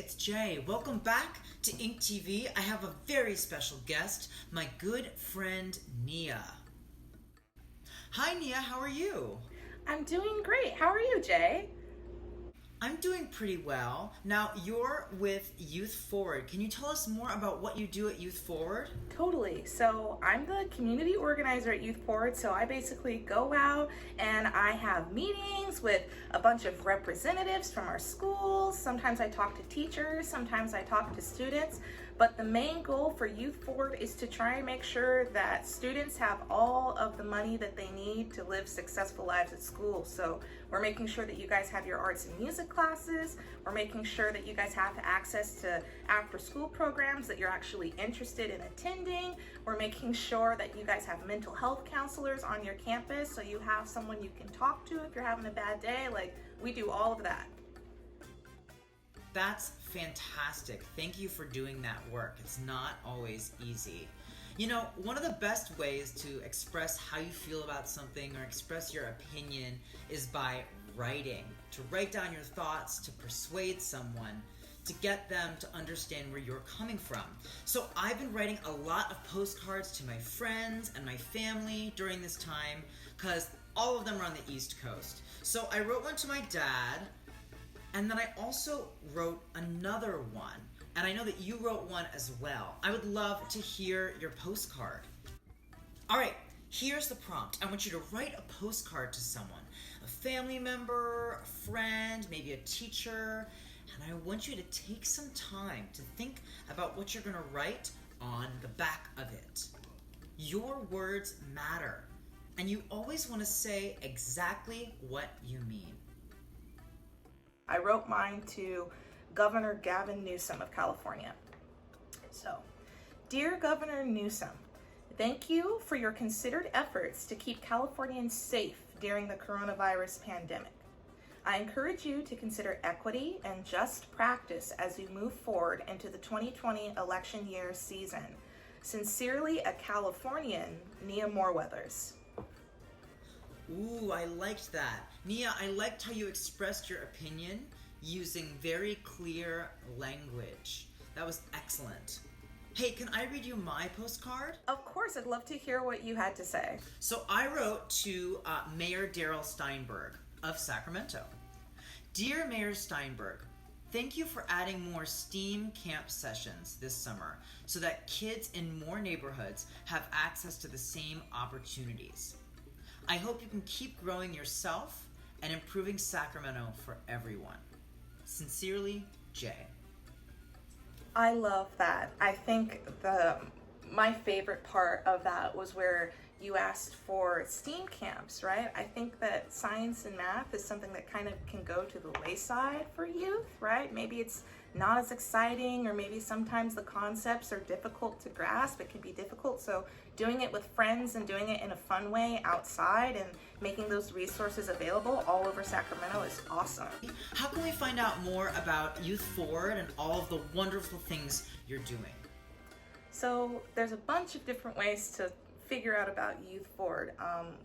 it's Jay. Welcome back to Ink TV. I have a very special guest, my good friend Nia. Hi Nia, how are you? I'm doing great. How are you, Jay? I'm doing pretty well. Now, you're with Youth Forward. Can you tell us more about what you do at Youth Forward? Totally. So I'm the community organizer at Youth Forward. So I basically go out and I have meetings with a bunch of representatives from our schools. Sometimes I talk to teachers, sometimes I talk to students. But the main goal for Youth Forward is to try and make sure that students have all of the money that they need to live successful lives at school. So we're making sure that you guys have your arts and music classes. We're making sure that you guys have access to after school programs that you're actually interested in attending. We're making sure that you guys have mental health counselors on your campus so you have someone you can talk to if you're having a bad day. Like, we do all of that. That's fantastic. Thank you for doing that work. It's not always easy. You know, one of the best ways to express how you feel about something or express your opinion is by writing. To write down your thoughts, to persuade someone, to get them to understand where you're coming from. So I've been writing a lot of postcards to my friends and my family during this time because all of them are on the East Coast. So I wrote one to my dad, and then I also wrote another one. And I know that you wrote one as well. I would love to hear your postcard. All right, here's the prompt. I want you to write a postcard to someone, a family member, a friend, maybe a teacher, and I want you to take some time to think about what you're gonna write on the back of it. Your words matter, and you always wanna say exactly what you mean. I wrote mine to Governor Gavin Newsom of California. So, dear Governor Newsom, thank you for your considered efforts to keep Californians safe during the coronavirus pandemic. I encourage you to consider equity and just practice as you move forward into the 2020 election year season. Sincerely, a Californian, Nia Moorweathers. Ooh, I liked that. Nia, I liked how you expressed your opinion using very clear language. That was excellent. Hey, can I read you my postcard? Of course, I'd love to hear what you had to say. So I wrote to Mayor Darrell Steinberg of Sacramento. Dear Mayor Steinberg, thank you for adding more STEAM camp sessions this summer so that kids in more neighborhoods have access to the same opportunities. I hope you can keep growing yourself and improving Sacramento for everyone. Sincerely, Jay. I love that. I think my favorite part of that was where you asked for STEAM camps, right? I think that science and math is something that kind of can go to the wayside for youth, right? Maybe it's not as exciting, or maybe sometimes the concepts are difficult to grasp. It can be difficult. So doing it with friends and doing it in a fun way outside and making those resources available all over Sacramento is awesome. How can we find out more about Youth Forward and all of the wonderful things you're doing? So there's a bunch of different ways to figure out about Youth Forward.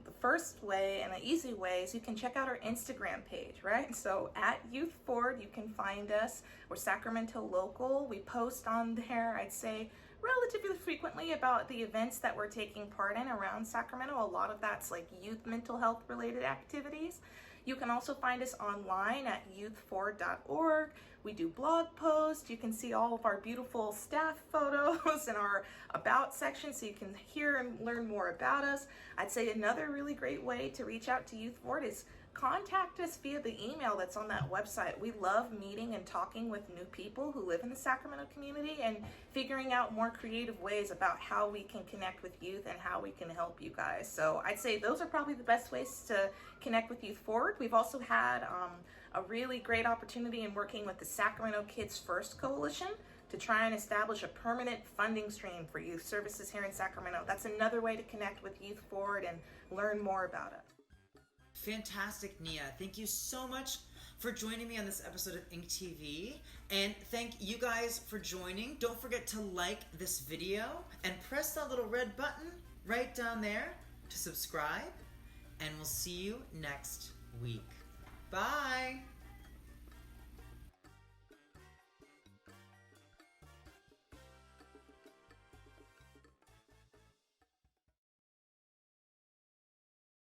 The first way and the easy way is you can check out our Instagram page, right? So at Youth Forward, you can find us. We're Sacramento local. We post on there, I'd say, relatively frequently about the events that we're taking part in around Sacramento. A lot of that's like youth mental health related activities. You can also find us online at youthforward.org. We do blog posts. You can see all of our beautiful staff photos in our about section so you can hear and learn more about us. I'd say another really great way to reach out to Youth Forward is contact us via the email that's on that website. We love meeting and talking with new people who live in the Sacramento community and figuring out more creative ways about how we can connect with youth and how we can help you guys. So I'd say those are probably the best ways to connect with Youth Forward. We've also had a really great opportunity in working with the Sacramento Kids First Coalition to try and establish a permanent funding stream for youth services here in Sacramento. That's another way to connect with Youth Forward and learn more about it. Fantastic, Nia. Thank you so much for joining me on this episode of Ink TV. And thank you guys for joining. Don't forget to like this video and press that little red button right down there to subscribe. And we'll see you next week. Bye.